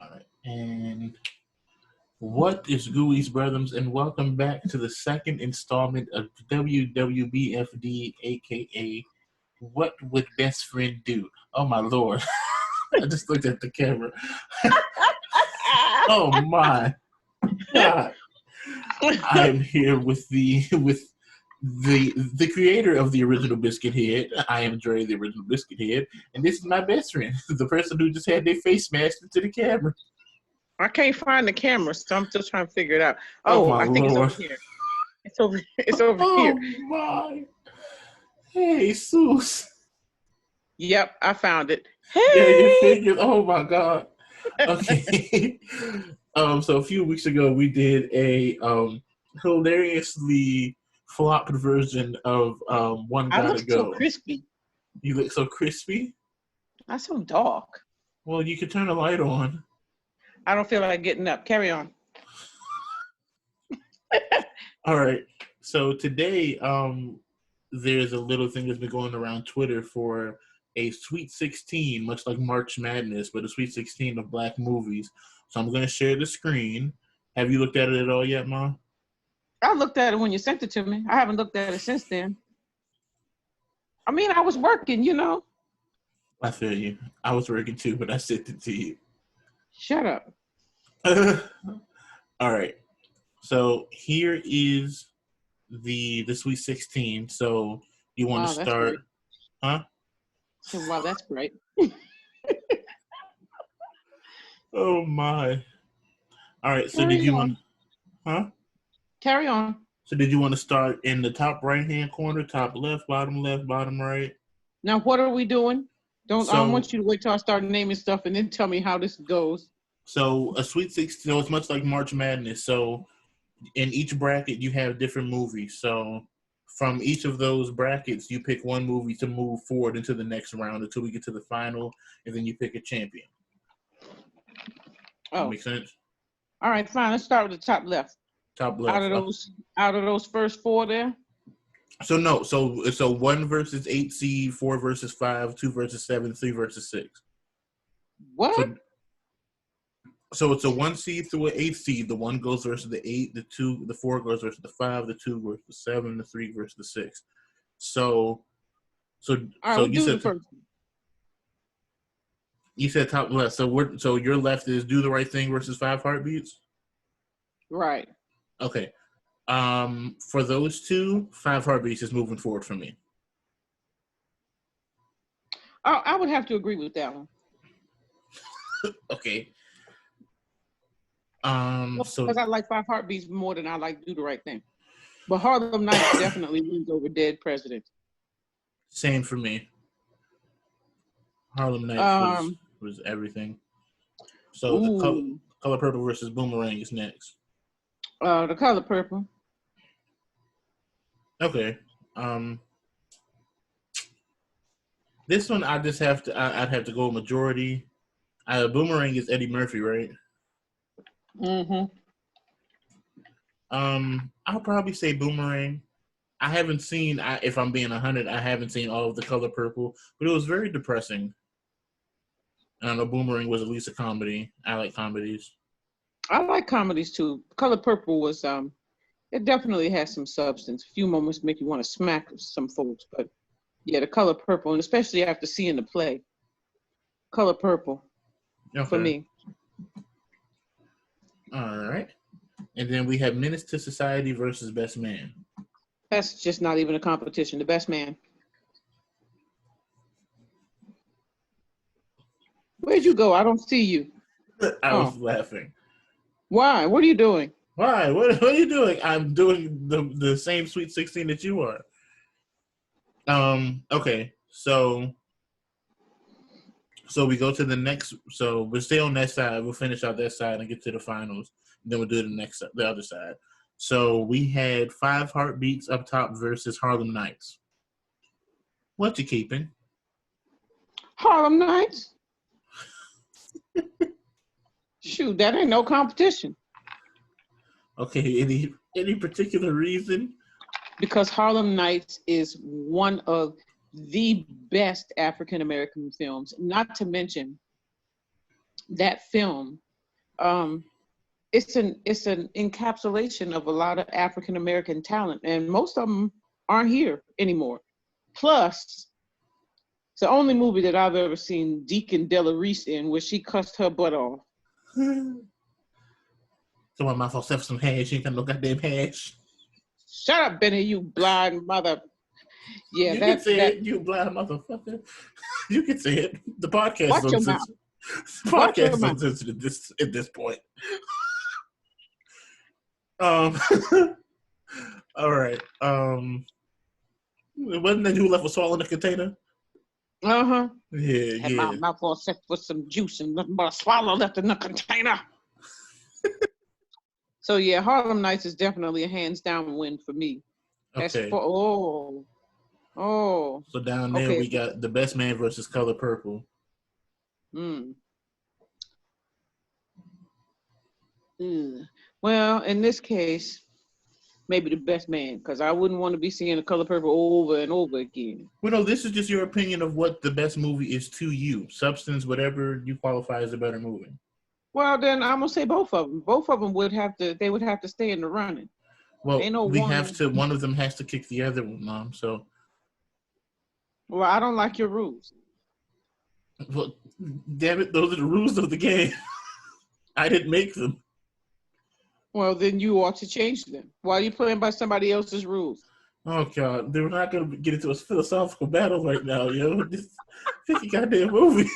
All right. And what is Gooey's Brothers? And welcome back to the second installment of WWBFD, aka What Would Best Friend Do? Oh my lord. I just looked at the camera. Oh my god. I am here with the creator of the original Biscuithead. I am Dre, the original Biscuithead, and this is my best friend, the person who just had their face smashed into the camera. I can't find the camera, so I'm still trying to figure it out. Oh my I think lord. it's over here. It's over here. Oh my. Hey, Seuss. Yep, I found it. Yeah, you Hey! figured. Oh my god. Okay. So a few weeks ago we did a hilariously flopped version of One I Gotta look so Go. crispy. You look so crispy. That's so dark. Well, you could turn the light on. I don't feel like getting up. Carry on. All right. So today, there's a little thing that's been going around Twitter for a Sweet 16, much like March Madness, but a Sweet 16 of black movies. So I'm going to share the screen. Have you looked at it at all yet, Ma? I looked at it when you sent it to me. I haven't looked at it since then. I mean, I was working, you know. I feel you. I was working too, but I sent it to you. Shut up. All right. So here is the Sweet 16. So you want to start, great. huh? Wow, that's great. Oh my. All right. So Carry did you on. want, huh? Carry on. So did you want to start in the top right-hand corner, top left, bottom right? Now, what are we doing? I So- don't want you to wait till I start naming stuff and then tell me how this goes. So a Sweet 16, so it's much like March Madness. So in each bracket, you have different movies. So from each of those brackets, you pick one movie to move forward into the next round until we get to the final, and then you pick a champion. Oh, That makes sense? all right, fine. Let's start with the top left. Top left. Out of those first four there. So no, so 1 versus 8 seed, 4 versus 5, 2 versus 7, 3 versus 6. What? So it's a 1 seed through an 8 seed. The 1 goes versus the 8, the 4 goes versus the 5, the 2 versus the 7, the 3 versus the 6. So All right, we'll do the first. You said top left. So your left is Do the Right Thing versus 5 Heartbeats? Right. Okay. For those two, 5 Heartbeats is moving forward for me. I would have to agree with that one. Okay. Because I like 5 Heartbeats more than I like Do the Right Thing. But Harlem Nights definitely wins over Dead President. Same for me. Harlem Nights was everything. So the color Purple versus Boomerang is next. The Color Purple. Okay. This one I'd have to go majority. Boomerang is Eddie Murphy, right? Mm-hmm. I'll probably say Boomerang. I haven't seen, if I'm being 100, I haven't seen all of The Color Purple, but it was very depressing. And I know Boomerang was at least a comedy. I like comedies. I like comedies too. Color Purple was it definitely has some substance. A few moments make you want to smack some folks, but yeah, The Color Purple, and especially after seeing the play, Color Purple for me. All right. And then we have Menace to Society versus Best Man. That's just not even a competition. The Best Man. Where'd you go? I don't see you. I was laughing. Why? What are you doing? Why? What are you doing? I'm doing the same Sweet 16 that you are. Okay. So we go to the next. So we'll stay on that side. We'll finish out that side and get to the finals. Then we'll do the other side. So we had 5 Heartbeats up top versus Harlem Nights. What you keeping? Harlem Nights. Shoot, that ain't no competition. Okay, any particular reason? Because Harlem Nights is one of the best African American films. Not to mention, that film It's an encapsulation of a lot of African American talent, and most of them aren't here anymore. Plus, it's the only movie that I've ever seen Deacon Della Reese in where she cussed her butt off. So my mouth will stuff some hash. You ain't got no goddamn hash. Shut up, Benny, you blind mother. Yeah, you can say it, you blind motherfucker. You can say it. The podcast Watch your mouth. The podcast is uncensored at this point. All right. Wasn't that who left a swallow in the container? Uh-huh. Yeah, Had my mouth all set with some juice and nothing but a swallow left in the container. So yeah, Harlem Nights is definitely a hands down win for me. Okay. So down there we got The Best Man versus Color Purple. Well, in this case, maybe The Best Man, because I wouldn't want to be seeing The Color Purple over and over again. Well, no, this is just your opinion of what the best movie is to you. Substance, whatever you qualify as a better movie. Well, then I'm gonna say both of them. Both of them would have to stay in the running. Well, one of them has to kick the other one, Mom. So. Well, I don't like your rules. Well, damn it, those are the rules of the game. I didn't make them. Well, then you ought to change them. Why are you playing by somebody else's rules? Oh, God. We're not going to get into a philosophical battle right now, yo. Just pick a goddamn movie.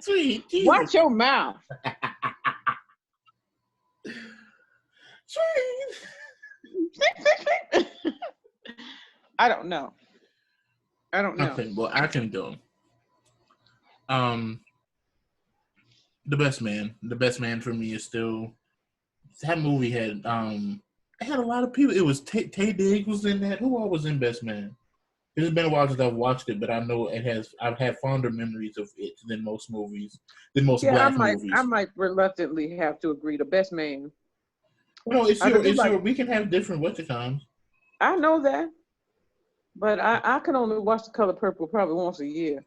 Sweet Jesus. Watch your mouth. Sweet. I don't know. Okay, well, I can do. The Best Man. The Best Man for me is still that movie had it had a lot of people. It was Tay Diggs was in that. Who all was in Best Man? It's been a while since I've watched it, but I know it has. I've had fonder memories of it than most movies, black movies. I might reluctantly have to agree. The Best Man. Well, it's your. We can have different whatchacons. I know that, but I can only watch The Color Purple probably once a year.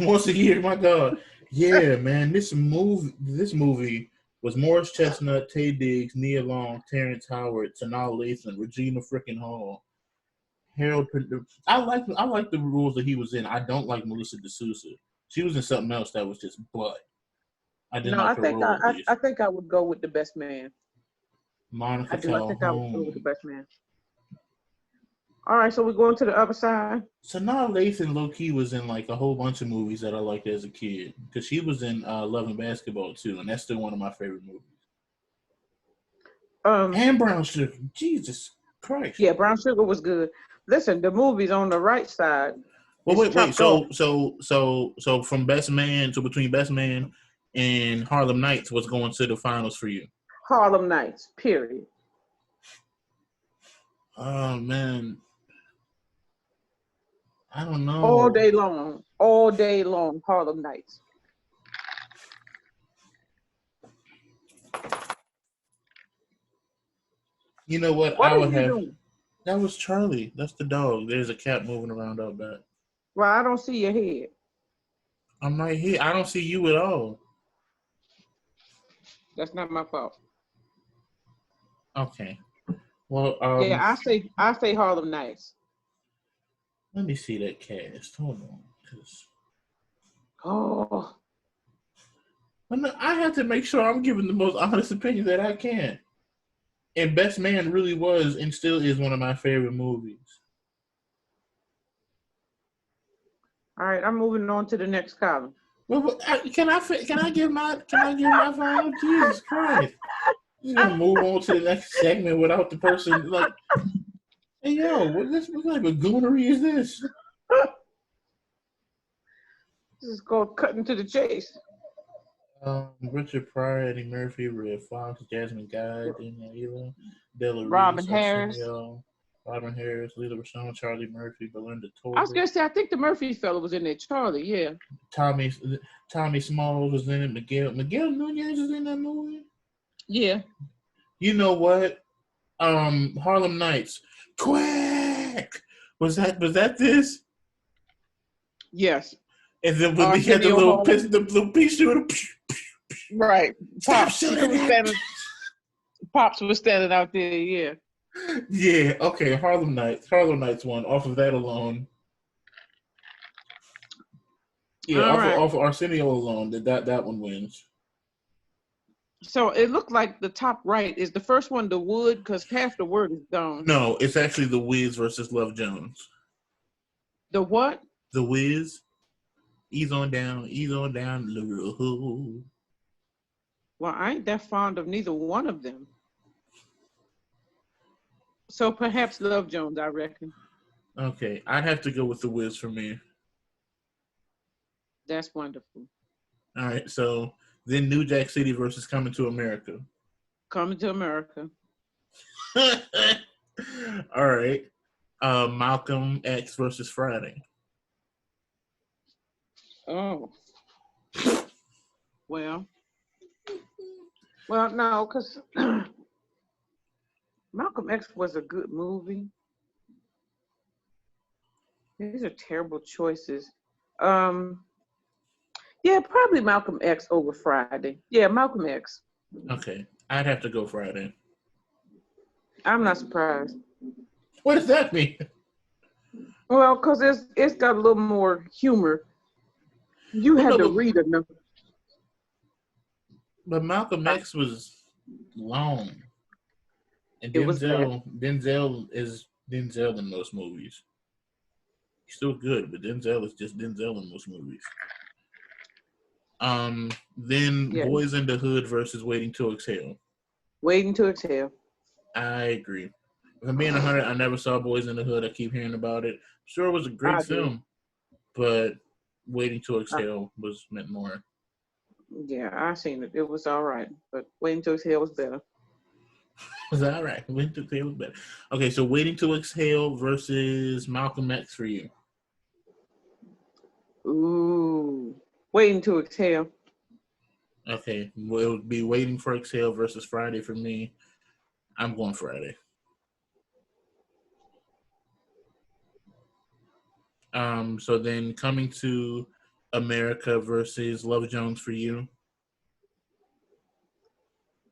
Once a year, my God. Yeah, man. This movie was Morris Chestnut, Tay Diggs, Nia Long, Terrence Howard, Sanaa Lathan, Regina frickin' Hall, Harold. I like the roles that he was in. I don't like Melissa D'Souza. She was in something else that was just butt. I didn't like her role. I think I would go with The Best Man. Monica I think I would go with The Best Man. All right, so we're going to the other side. Sanaa Lathan low-key was in like a whole bunch of movies that I liked as a kid because she was in Love and Basketball too, and that's still one of my favorite movies. And Brown Sugar, Jesus Christ. Yeah, Brown Sugar was good. Listen, the movies on the right side. Well, wait. So from Best Man to between Best Man and Harlem Nights, what's going to the finals for you? Harlem Nights. Period. Oh man. I don't know. All day long, Harlem Nights. You know what? What are you doing? That was Charlie. That's the dog. There's a cat moving around out back. Well, I don't see your head. I'm right here. I don't see you at all. That's not my fault. Okay. Well, yeah, I say Harlem Nights. Let me see that cast. Hold on. Oh. I have to make sure I'm giving the most honest opinion that I can. And Best Man really was and still is one of my favorite movies. All right, I'm moving on to the next column. Well, can I give my final? Jesus Christ! You gonna move on to the next segment without the person like, hey yo, what type of goonery is this? This is called cutting to the chase. Richard Pryor, Eddie Murphy, Red Fox, Jasmine Guy, Daniela, Della Reese, Robin Harris, Lila Rashawn, Charlie Murphy, Belinda Tolbert. I was gonna say, I think the Murphy fellow was in there. Charlie, yeah. Tommy Smalls was in it. Miguel Nunez is in that movie. Yeah. You know what? Harlem Nights. Quack. Was that this? Yes. And then when he had the little piece shooter, Right. Stop Pops. shooting him. Pops was standing out there, yeah. Yeah, okay, Harlem Nights. Harlem Nights won off of that alone. Yeah, All right. off of Arsenio alone, that one wins. So it looked like the top right is the first one, the wood, because half the word is gone. No, it's actually The Wiz versus Love Jones. The what? The Wiz. Ease on down the road. Well, I ain't that fond of neither one of them. So perhaps Love Jones, I reckon. Okay, I'd have to go with The Wiz for me. That's wonderful. All right, so then New Jack City versus Coming to America. Coming to America. All right, Malcolm X versus Friday. Oh. Well, no, because Malcolm X was a good movie. These are terrible choices. Yeah, probably Malcolm X over Friday. Yeah, Malcolm X. Okay, I'd have to go Friday. I'm not surprised. What does that mean? Well, because it's got a little more humor. You had to read enough. But Malcolm X was long. And It was Denzel is Denzel in most movies. He's still good, but Denzel is just Denzel in most movies. Then Boys in the Hood versus Waiting to Exhale. Waiting to Exhale. I agree. If I'm being 100, I never saw Boys in the Hood. I keep hearing about it. Sure, it was a great film, but Waiting to Exhale was meant more. Yeah, I seen it. It was all right, but Waiting to Exhale was better. Was that all right? Waiting to Exhale was better. Okay, so Waiting to Exhale versus Malcolm X for you. Ooh, Waiting to Exhale. Okay, well, it would be Waiting for Exhale versus Friday for me. I'm going Friday. So then Coming to America versus Love Jones for you.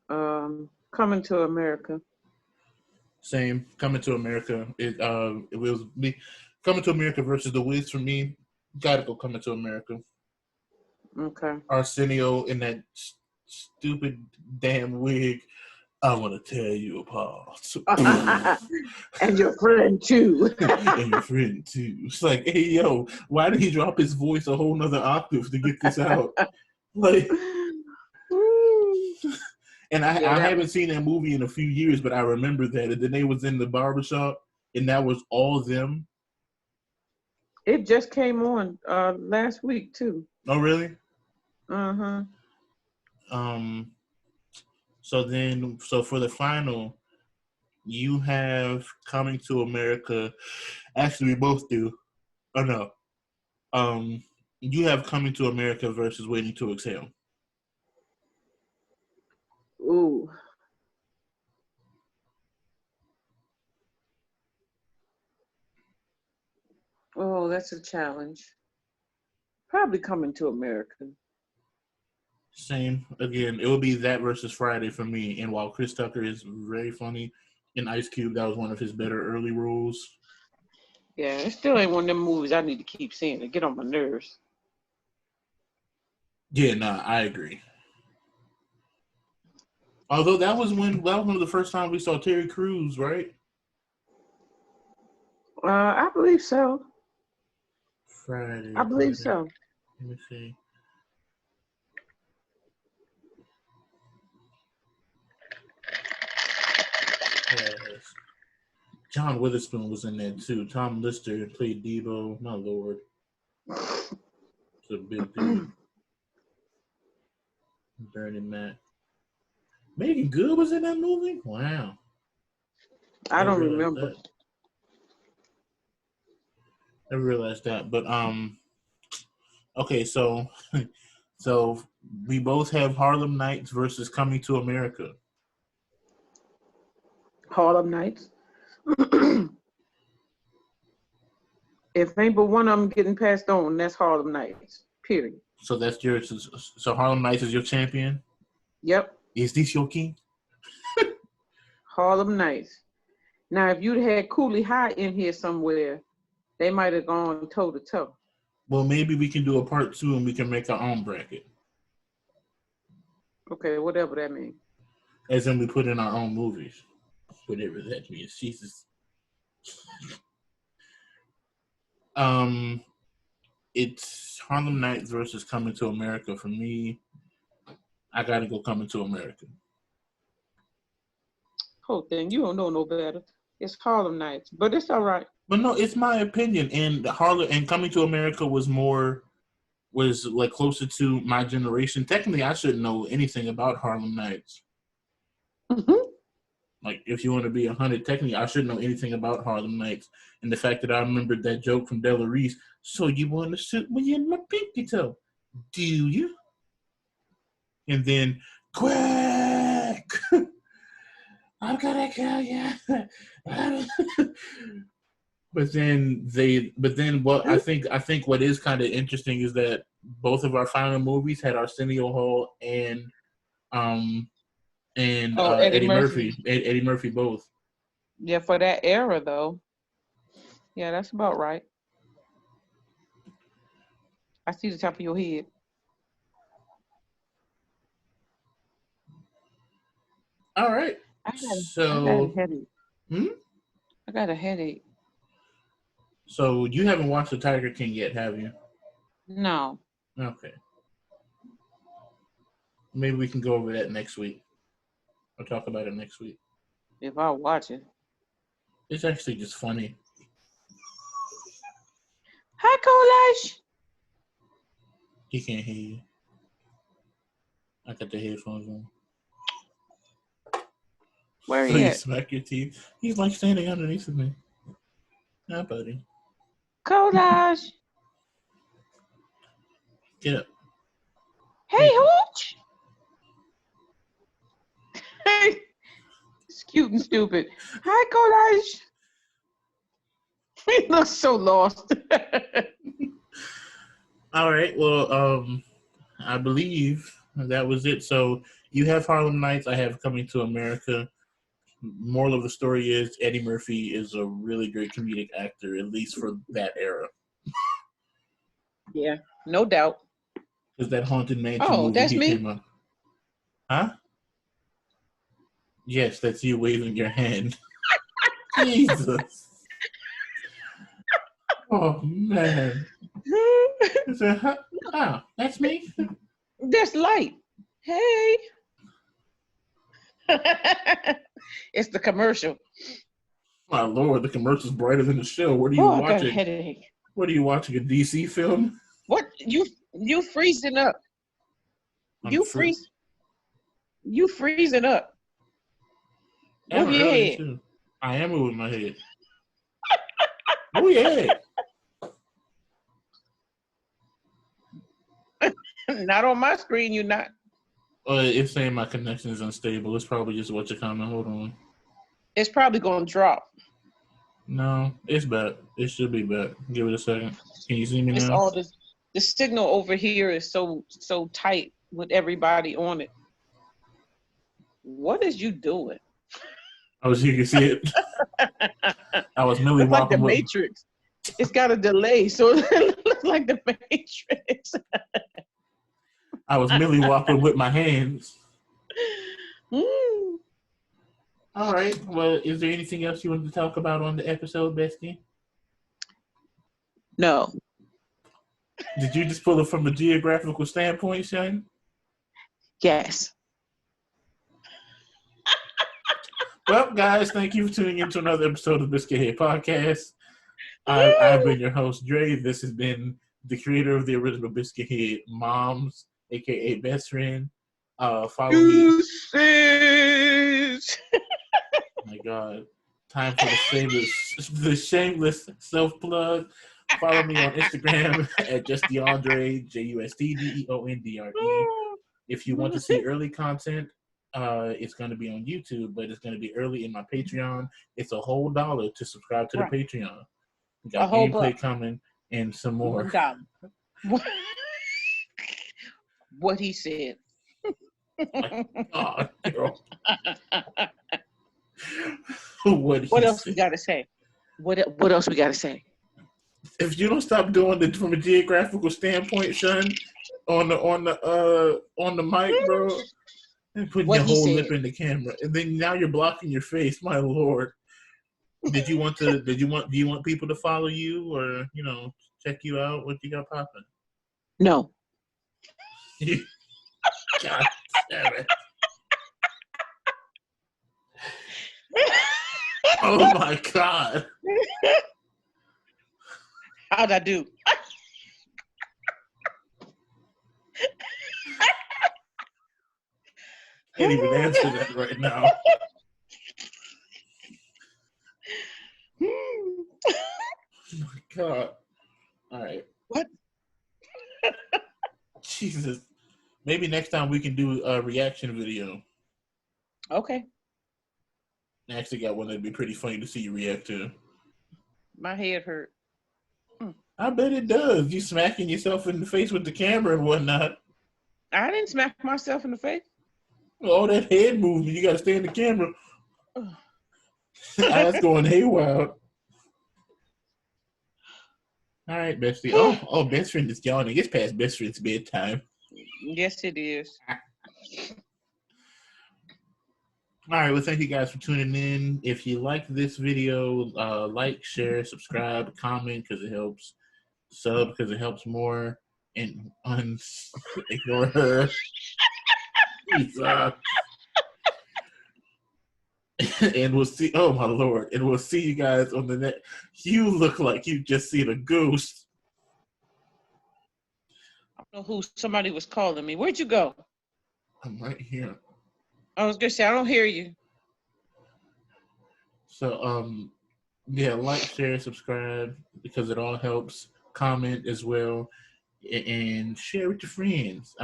Coming to America. Same. Coming to America. It was me. Coming to America versus The Wiz for me. Gotta go Coming to America. Okay. Arsenio in that stupid damn wig. I want to tear you apart. And your friend too. And your friend too. It's like, hey yo, why did he drop his voice a whole nother octave to get this out? Like, and I haven't seen that movie in a few years, but I remember that. And then they was in the barbershop, and that was all them. It just came on last week too. Oh really? Uh-huh. So for the final, you have Coming to America. Actually, we both do. Oh no. You have Coming to America versus Waiting to Exhale. Ooh. Oh, that's a challenge. Probably Coming to America. Same. Again, it will be that versus Friday for me. And while Chris Tucker is very funny, in Ice Cube, that was one of his better early roles. Yeah, it still ain't one of them movies I need to keep seeing. It get on my nerves. Yeah, nah, I agree. Although that was one of the first times we saw Terry Crews, right? I believe so. Friday. I believe so. Let me see. Yes. John Witherspoon was in there too. Tom Lister played Debo. My lord. It's a big dude. Burning Matt. Megan Good was in that movie? Wow. I don't remember. I realized that. But okay, so we both have Harlem Nights versus Coming to America. Harlem Nights. If ain't but one of them getting passed on, that's Harlem Nights. Period. So that's yours. So Harlem Nights is your champion? Yep. Is this your king? Harlem Nights. Now, if you'd had Cooley High in here somewhere, they might have gone toe to toe. Well, maybe we can do a part 2 and we can make our own bracket. Okay, whatever that means. As in we put in our own movies. Whatever that means. Jesus. It's Harlem Nights versus Coming to America. For me, I gotta go Coming to America. Whole thing, you don't know no better. It's Harlem Nights, but it's all right. But no, it's my opinion. And Coming to America was like closer to my generation. Technically, I shouldn't know anything about Harlem Nights. Mm-hmm. Like, if you want to be 100, technically, I shouldn't know anything about Harlem Nights. And the fact that I remembered that joke from Della Reese, so you want to shoot me in my pinky toe, do you? And then, quack! I'm gonna kill you. But then what I think what is kind of interesting is that both of our final movies had Arsenio Hall and Eddie Murphy. Eddie Murphy both. Yeah, for that era though. Yeah, that's about right. I see the top of your head. All right. I got a headache. I got a headache. So you haven't watched The Tiger King yet, have you? No. Okay. Maybe we can go over that next week. I'll talk about it next week. If I watch it. It's actually just funny. Hi, Kolash. He can't hear you. I got the headphones on. Where so he you at? smack your teeth. He's like standing underneath of me. Hi, buddy. Kolash. Get up. Hey, Hooch. Hey. It's cute and stupid. Hi, Kolash. He looks so lost. All right. Well, I believe that was it. So you have Harlem Nights. I have Coming to America. Moral of the story is Eddie Murphy is a really great comedic actor, at least for that era. Yeah, no doubt. Because that Haunted Mansion movie that's he me? came up. Huh? Yes, that's you waving your hand. Jesus. Oh, man. Oh, that's me? That's light. Hey. It's the commercial. My Lord, the commercial's brighter than the show. What are you watching? I got a headache. What are you watching? A DC film? What? You freezing up. You freezing up. Move your head. Too. I am moving my head. Move your head. Not on my screen, you're not. It's saying my connection is unstable. It's probably just what you're coming. Hold on. It's probably going to drop. No, it's back. It should be back. Give it a second. Can you see me now? All the signal over here is so tight with everybody on it. What is you doing? You can see it. I was merely like the Matrix. It's got a delay, so it looks like the Matrix. I was merely walking with my hands. Mm. All right. Well, is there anything else you wanted to talk about on the episode, Bestie? No. Did you just pull it from a geographical standpoint, Shane? Yes. Well, guys, thank you for tuning in to another episode of Biscuithead Podcast. I've been your host, Dre. This has been the creator of the original Biscuithead, Moms, a.k.a. Best Friend. Follow me. Oh, my God. Time for the shameless self-plug. Follow me on Instagram at JustDeandre, JustDeondre. If you want to see early content, it's going to be on YouTube, but it's going to be early in my Patreon. It's a whole $1 to subscribe to the Patreon. We got gameplay coming and some more. What he said. Oh, girl. What else we gotta say? What else we gotta say? If you don't stop doing it from a geographical standpoint, son, on the mic, bro, and putting What your he whole said. lip in the camera, and then now you're blocking your face. My lord. Do you want people to follow you or check you out? What you got popping? No. God damn it. Oh my God. How'd I do? Can't even answer that right now. Oh my God. All right. What? Jesus. Maybe next time we can do a reaction video. Okay. I actually got one that'd be pretty funny to see you react to. My head hurt. I bet it does. You smacking yourself in the face with the camera and whatnot. I didn't smack myself in the face. All that head movement, you got to stay in the camera. Eyes going haywire. All right, bestie. Oh, best friend is yawning. It's past best friend's bedtime. Yes, it is. All right, well, thank you guys for tuning in. If you like this video, like, share, subscribe, comment because it helps. Sub because it helps more. And ignore her. And we'll see. Oh my lord! And we'll see you guys on the next. You look like you just seen a ghost. I don't know who somebody was calling me. Where'd you go? I'm right here. I was gonna say I don't hear you. So yeah, like, share, subscribe because it all helps. Comment as well, and share with your friends.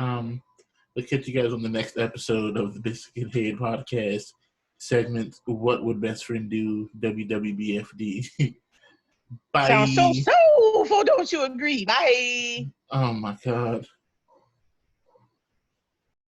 We'll catch you guys on the next episode of the Biscuithead podcast segment. What would best friend do? WWBFD. Bye. Sounds so soulful, don't you agree? Bye. Oh my God.